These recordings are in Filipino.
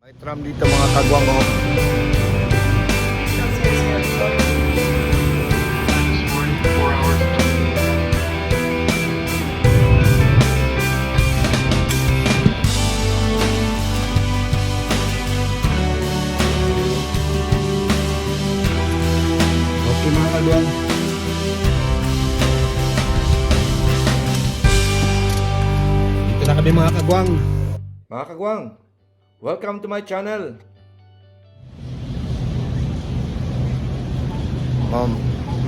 May tram dito mga kagwang oh. Okay mga kagwang. Dito na kami mga kagwang. Mga kagwang, welcome to my channel.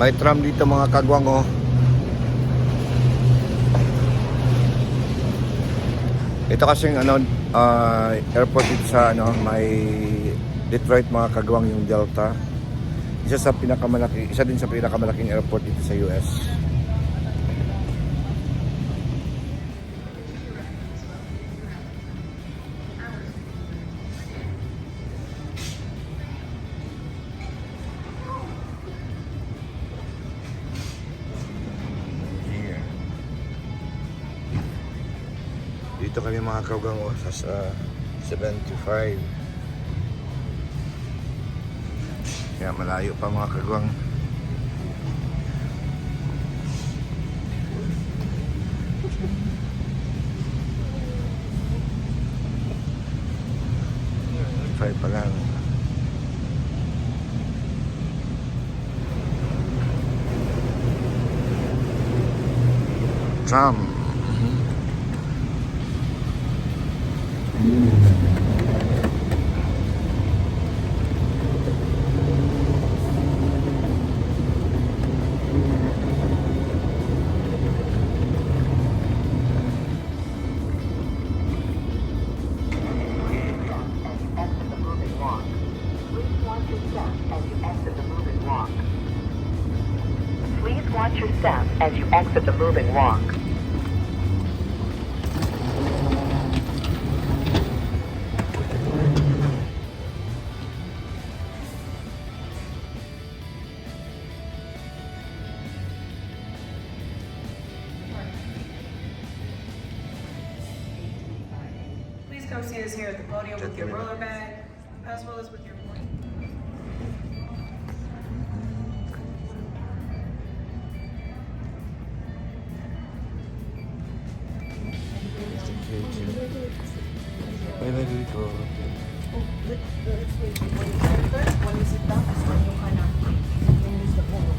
May tram dito mga kagwang oh. Ito kasing airport dito sa may Detroit mga kagwang, yung Delta. Isa din sa pinakamalaking airport dito sa US. Dito kami mga kagwang oh, sa 75. Kaya malayo pa mga kagwang. Five pa lang. Tram. Please watch your step as you exit the moving walk. Please come see us here at the podium with your roller bag, as well as with your point. Bye dito. When you sit down, is when you kind of use the pole.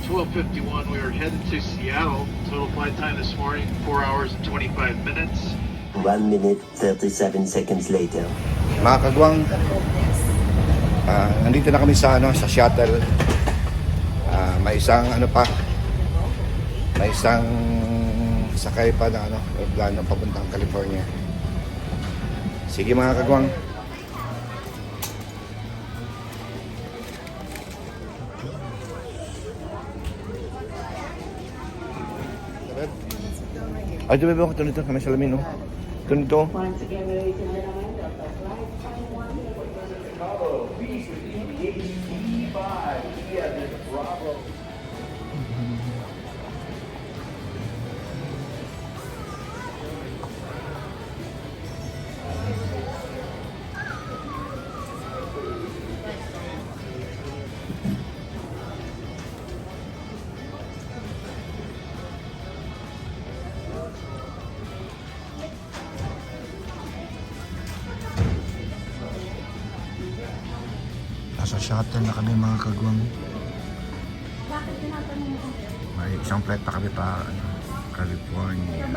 12:51, we are headed to Seattle. Total flight time this morning, 4 hours and 25 minutes. 1 minute, 37 seconds later. Mga kagwang, nandito na kami sa sa shuttle. May isang may isang sakay pa na aeroplano papuntang California. Sige mga kagwang. Ay, ito bebe ako. Ito kami sa lamin, no? Ito nito. Once again, ladies and gentlemen, Delta Flight 21. Nasa shuttle na kami mga kagwang. Bakit tinatanong mo? May isang flight pa kami pa California.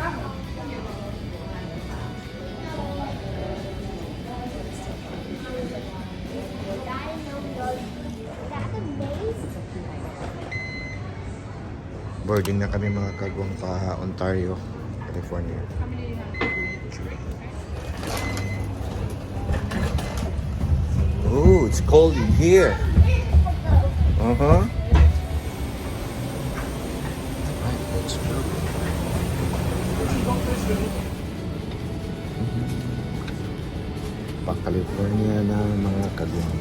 Boarding na kami mga kagwang pa Ontario, California. Oh, it's cold in here. Uh-huh. Right, that's true. Pa California na mga kagwang.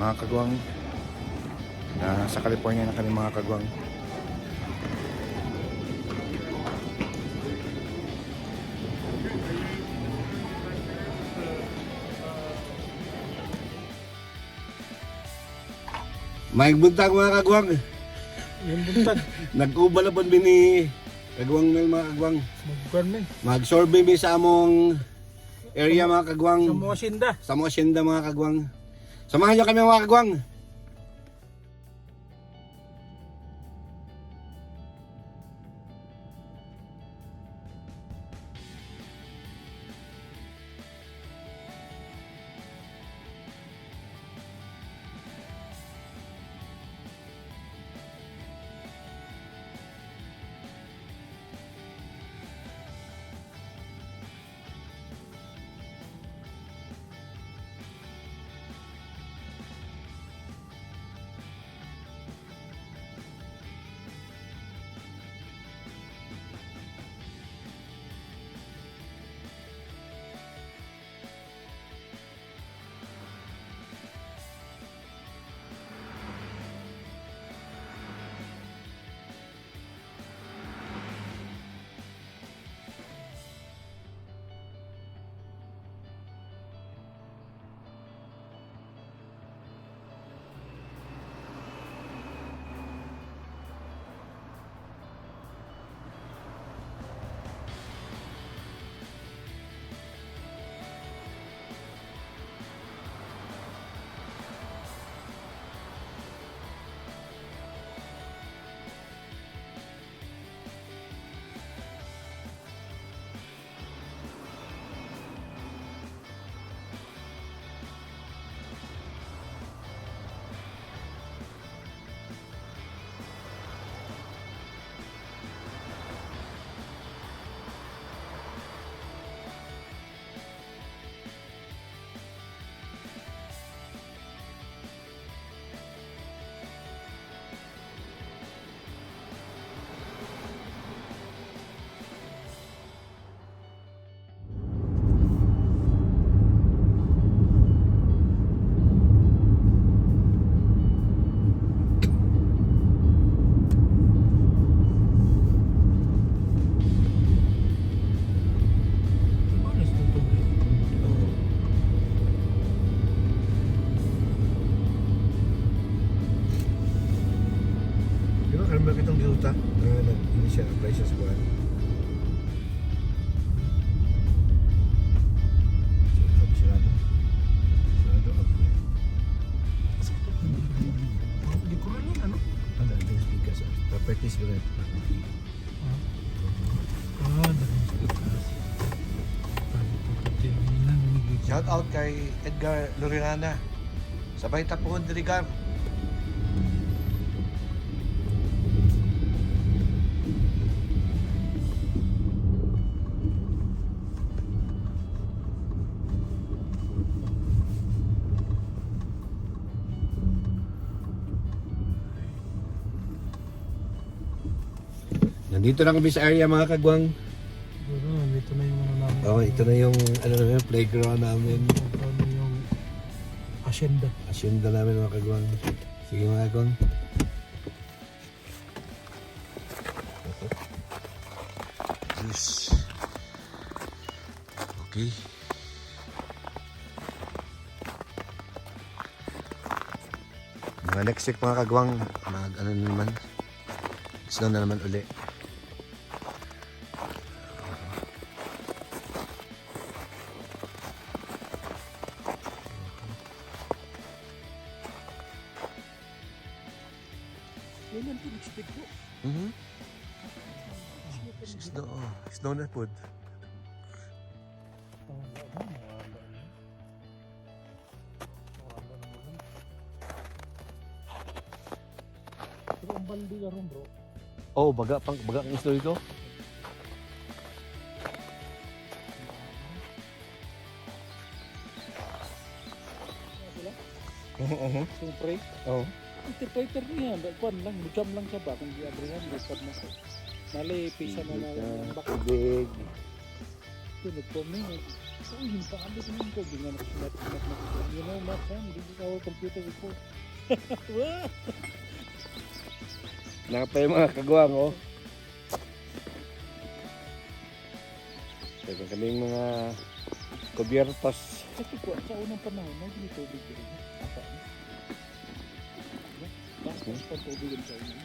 mga kagwang. Sa California na kami mga kagwang. May buntag mga kagwang. Yung buntag. Nag-ubalabon mi ni kagwang Mel mga kagwang. Magkuhan min. Mag-survey mi sa among area mga kagwang. Sa mga sinda. Sa mga asyenda mga kagwang. Samahan niyo kami mga kagwang. Alam mo kitong diuta na hindi siya apply siya sa buwan. Sigurado apply. Di ko rin ano. Ano yung speaker sa properties ko rin. Dagang speakers. Shout out kay Edgar Lorirana. Sabay tapuhon dirigar. Nandito na kami sa area mga kagwang. Dito na yung ano namin. Oh, ito na yung ano namin, playground namin. Ito na yung asyenda. Asyenda namin mga kagwang. Sige mga kagwang. Yes. Okay. Mga next week mga kagwang, mag ano na naman. Snow na naman uli. Kailan po nag-speak po? Snow, snow na po. Pero ang baldi ka ron bro. Oh, baga ang snow dito. Siyempre. Oh. Ang temperature niya, kuan lang, jam lang siya ba? Kung di abrihan, lipad na siya. Nali, pisa na lang. Tubig. dito, nag-comment. Oh, yung paano naman ko, ganyan ako sinat. You know, my friend, this is our computer before. Nakapa yung mga kagwang, oh. Ito kaming mga kubiertos. Kasi po, sa unang panahon, may tubig din. Bakit pa tubig din sa unang?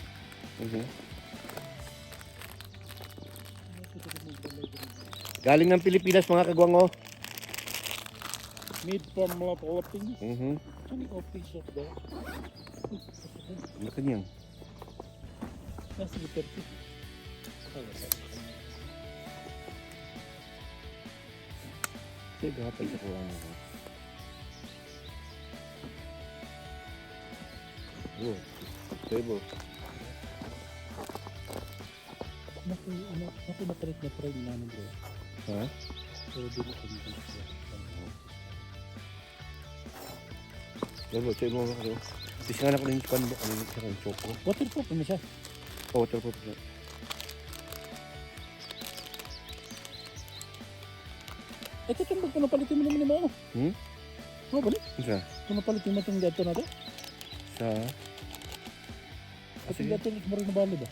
Galing ng Pilipinas mga kagwang, oh. Made from mga Philippines. Saan yung office of the? Ano kanyang? Nasa Liberty. Sige, hapal sa kuha mo. Oh, table. Naku napalit na friend namin bro. Ha? Pero di na kami dito. Table, table mo ako. Tisngan ako ng pan, ano yung choco. Waterproof na siya. Oh, waterproof siya. Ito itong ba't napalitin mo naman yung mga ano ba? Isa? Kung napalitin mo itong gato na ito? Sa? Itong gato na Moreno Valley ba?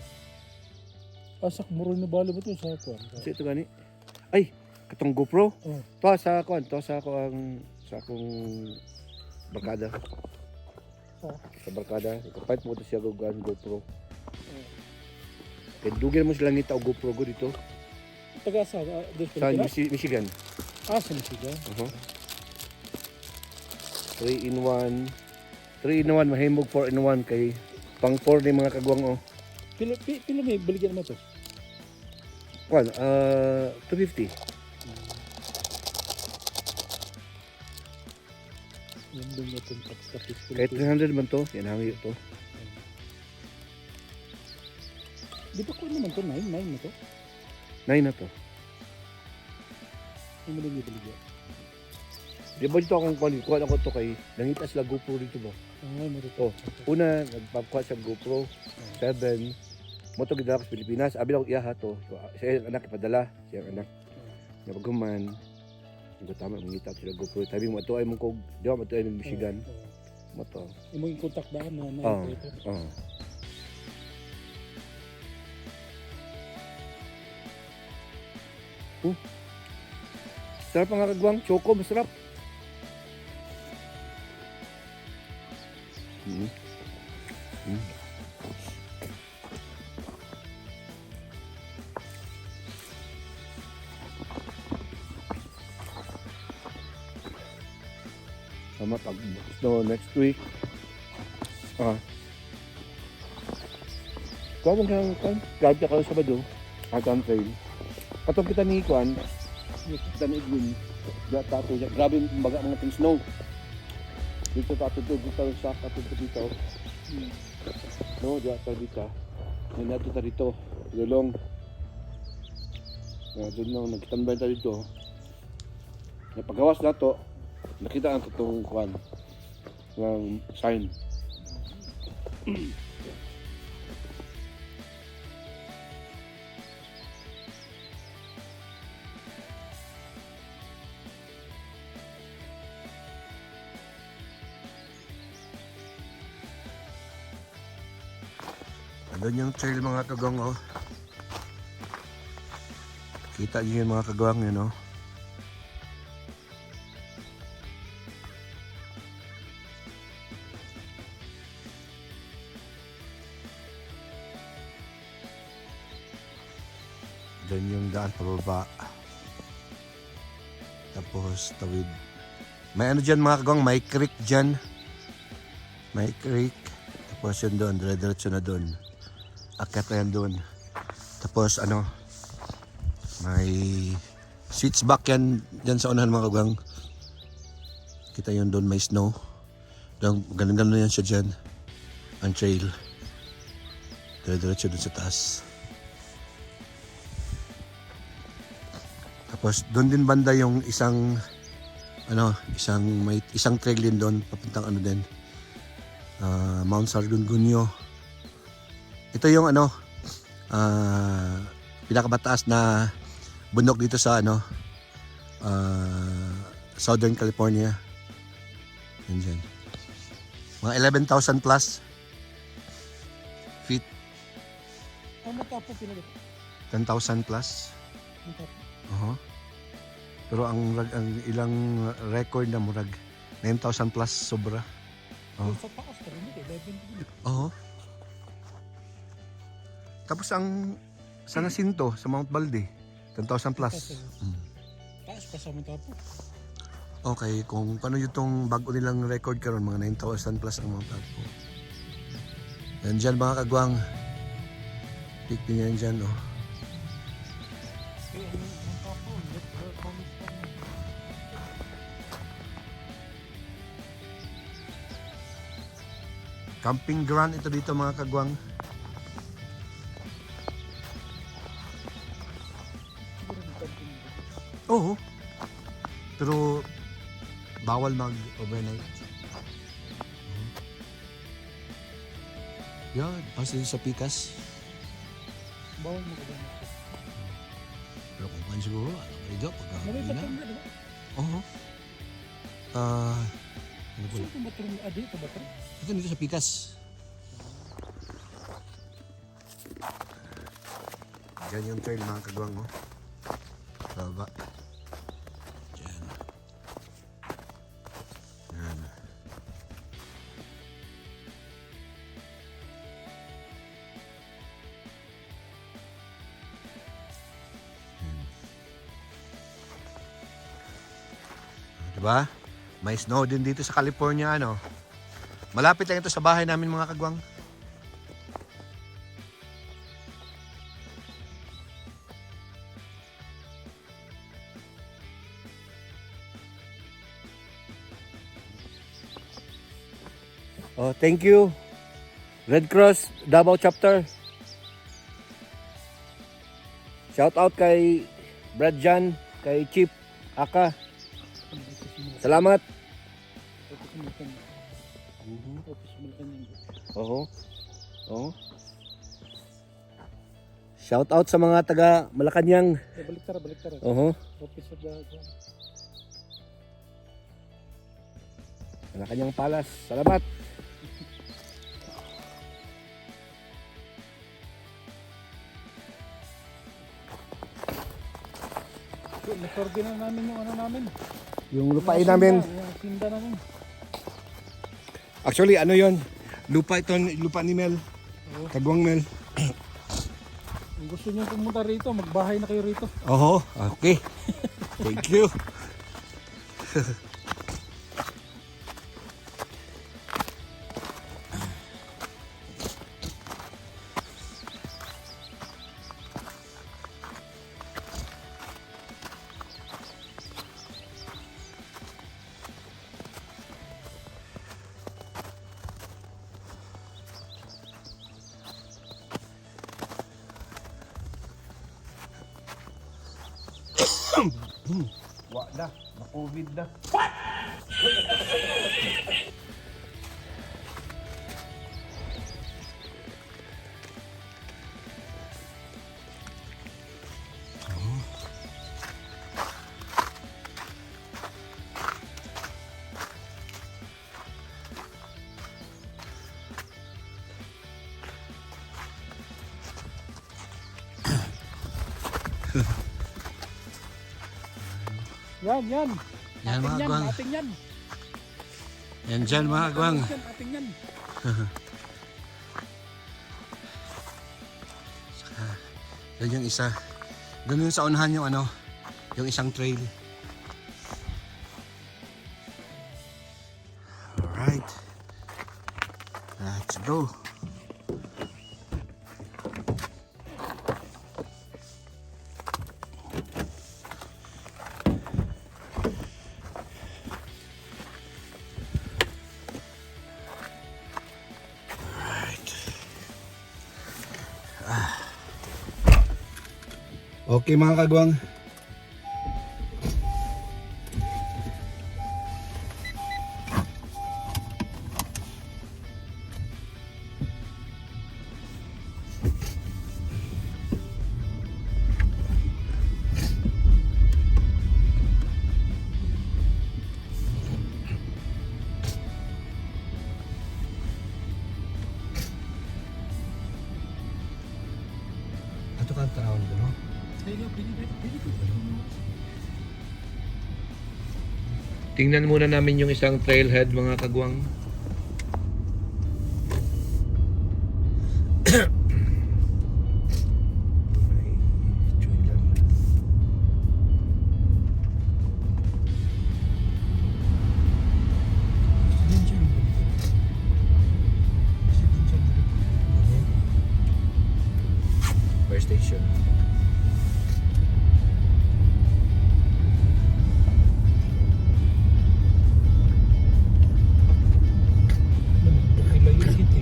Sa Moreno Valley ba ito? Sa kuwan? Kasi ito gani. Ay, katong GoPro. Oh. To sa kuan, to sa akong barkada. Oh. Sa barkada, kapait mo to siya gugan GoPro. Kaya dugil mo silang ngita o GoPro go dito. Taga sa Sa Michigan. Sa Michigan. 3-in-1. 3-in-1, mahimog 4-in-1 kay pang 4 ni mga kagwang, oh. Pila may baligyan mo ito? Kuan, 250. Yan doon na itong tax-tapis. Kahit 300 man to, yan hangyo to. Di ba ko naman ito? 9 na to? 9 na to. Yung baligyan. Di ba dito akong kuan ako to kay nangita sila GoPro dito ba? Marito. Oh, una nagpakuha sa GoPro 7. Moto gidala ko sa Pilipinas. Abi lang iya ha to. So, siya yung anak ipadala, siya ang anak. Napaguman. Ang tama mangita sila GoPro. Sabi mo ato ay mong kog, di ba ato ay ng Michigan. Moto. Imo yung contact daan na ito. Oh. Sarap ang kagwang, choco, masarap. Tama pag next week. Kung kang gabi ka sa Sabado, Agan Trail. Katong kita ni Kwan, kita ni Edwin, tato siya. Grabe baga mga ting snow. Dito tato dito sa tato dito. No, tato dito. May nato ta dito, lulong. Doon na nagtambay ta dito. Napagawas na to, nakita ang itong Kwan ng sign. Doon yung trail mga kagwang, oh. Kita niyo yung mga kagwang yun, oh. Doon yung daan pababa. Tapos tawid. May ano dyan mga kagwang, may creek dyan. May creek. Tapos yun doon, dire-diretso na doon. Akyat na yan doon. Tapos ano, may switchback yan dyan sa unahan mga kagwang. Kita yun doon, may snow. Ganun-ganun yan siya dyan. Ang trail. Dire-diretso doon sa taas. Tapos doon din banda yung isang isang trail din doon papuntang ano din. Mount Sargungunyo. Ito yung pinakamataas na bundok dito sa Southern California. Yan dyan. Mga 11,000 plus feet. Ang matapo pinag 10,000 plus. Pero ang ilang record na murag 9,000 plus sobra. Sa taas pa rin, 11. Oo. Tapos ang sa Nacinto, sa Mount Balde, 10,000 plus. Taas pa sa matapo. Okay, kung paano yung bago nilang record karon mga 9,000 plus ang Mount Apo. Yan dyan mga kagwang. Peak din yan dyan, oh. Camping ground ito dito mga kagwang. Oo. Pero bawal mag-overnight. Yan, kasi sa Pikas. Bawal mo ka ba? Pero kung kan siguro, alam mo rin pag May na. batrong na, di ba? Oo. Ano po? Saan kung batrong na? Dito batrong? Ito dito sa Pikas. Diyan yung trail mga kagwang, oh. Baba. Diyan. Yan. Diba? May snow din dito sa California, ano? Malapit lang ito sa bahay namin mga kagwang. Oh, thank you. Red Cross Davao Chapter. Shout out kay Brad Jan, kay Chief Aka. Salamat. Tapos sumalkan. Tapos sumalkan yung Oo. Oo. Shout out sa mga taga Malacanang. baliktara. Oo. Tapos sa dagat. Malacanang Palas. Salamat. Nasorge na namin yung ano namin. Yung lupain namin. Yung tinda namin. Actually, ano yon? Lupa ito, lupa ni Mel. Kagwang Mel. Kung gusto niyo pumunta rito, magbahay na kayo rito. Oo. Okay. Thank you. Wa na, na-COVID na. Yan. Yan mga Ating yan, kagwang. ating yan. Yan dyan mga kagwang. Ating yan. Yan yung isa. Doon yung sa unahan yung ano, yung isang trail. Alright. Let's go. Okay mga kagwang. tawag no? Ay, pwede ko. Tingnan muna namin yung isang trailhead mga kagwang. Fire station. Layo city.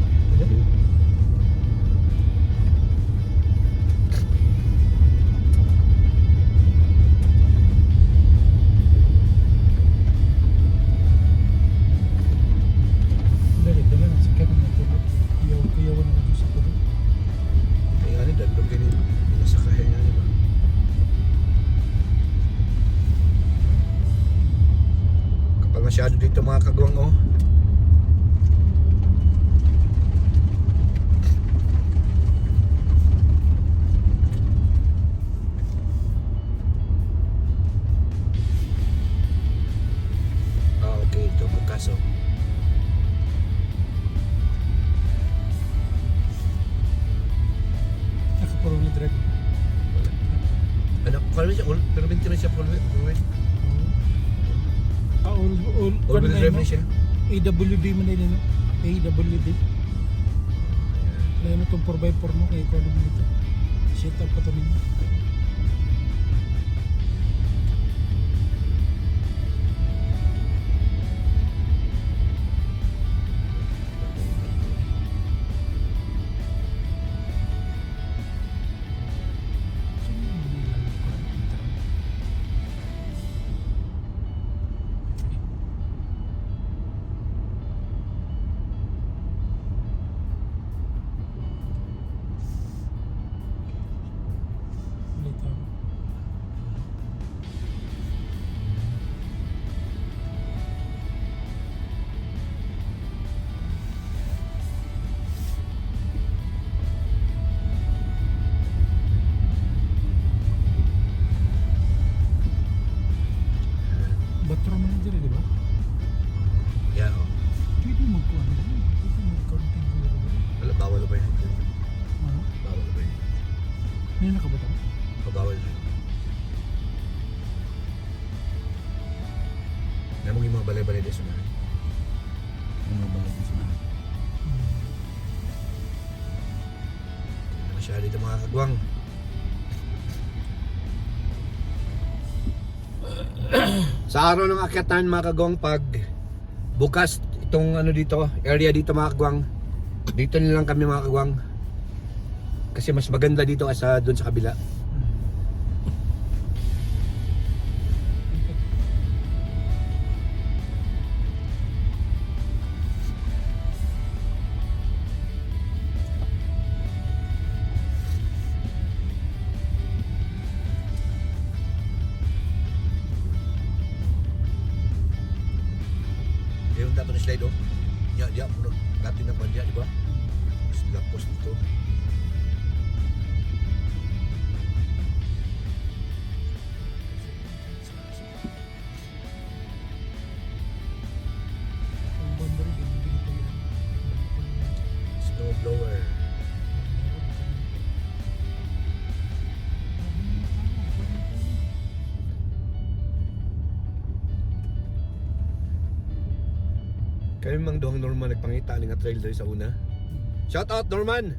Dali sa kanan na tulo. Kuyawan na dito sa tulo. Kaya nga dalog ganyan. Nasa kaya nga ba? Kapal masyado dito mga kagwang oh. Okay, ito bukas oh. Nakapuro na drive. Ano, kala siya, pero binti na siya full way. All wheel drive na siya. AWD man na no? AWD. Layo na itong 4x4 mo kaya ko alam nito. Set up pa ito ninyo. Batro man diri, di ba? Yeah, oh. Pwede magkuhan na. Pwede magkaunting siguro. Wala, bawal ba yun? Ano? Bawal ba yun? Hindi nakabata. Pabawal yun. Namang yung mga balay-balay din sa mga. Yung mga balay din sa mga. Masyado dito mga kagwang. Sa araw ng akyatan mga kagwang, pag bukas itong ano dito, area dito mga kagwang, dito na lang kami mga kagwang. Kasi mas maganda dito kaysa doon sa kabila. Yung dato na slide oh. Ya, natin ng banya, di ba? Sila post dito. Ang boundary, ganyan pa yan. Snow blower. Kami mang doang Norman nagpangita nga trail diri sa una. Shout out Norman.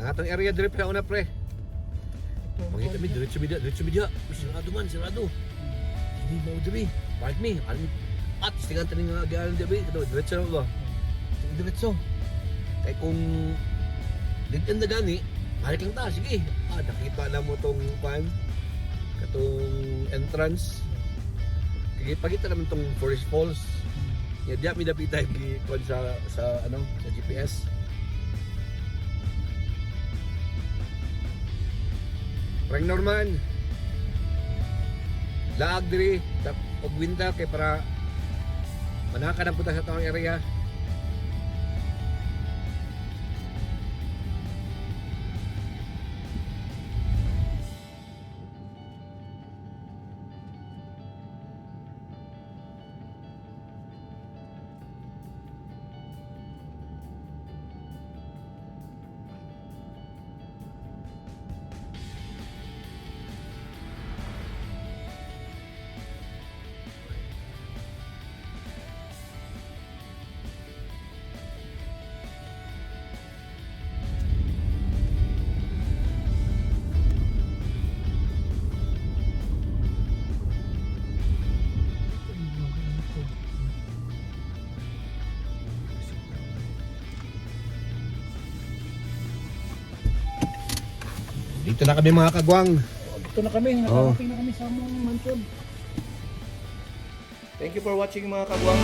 Ang atong area diri sa una pre. Mangita mi diretso media. Sirado man, sirado. Hindi mo diri. Park me. At tingan tani nga gaan diri kato diretso na ba. Diretso. Kay kung dito na gani, balik lang ta sige. Nakita na mo tong pan katong entrance. Kaya pagita naman tong Forest Falls. Ya dia mi dapita gi kon sa ano sa GPS. Frank Norman. Laag diri og winter kay para manaka na punta sa tawang area. Dito na kami mga kagwang. Ito na kami, nakarating na kami sa among mansion. Thank you for watching mga kagwang.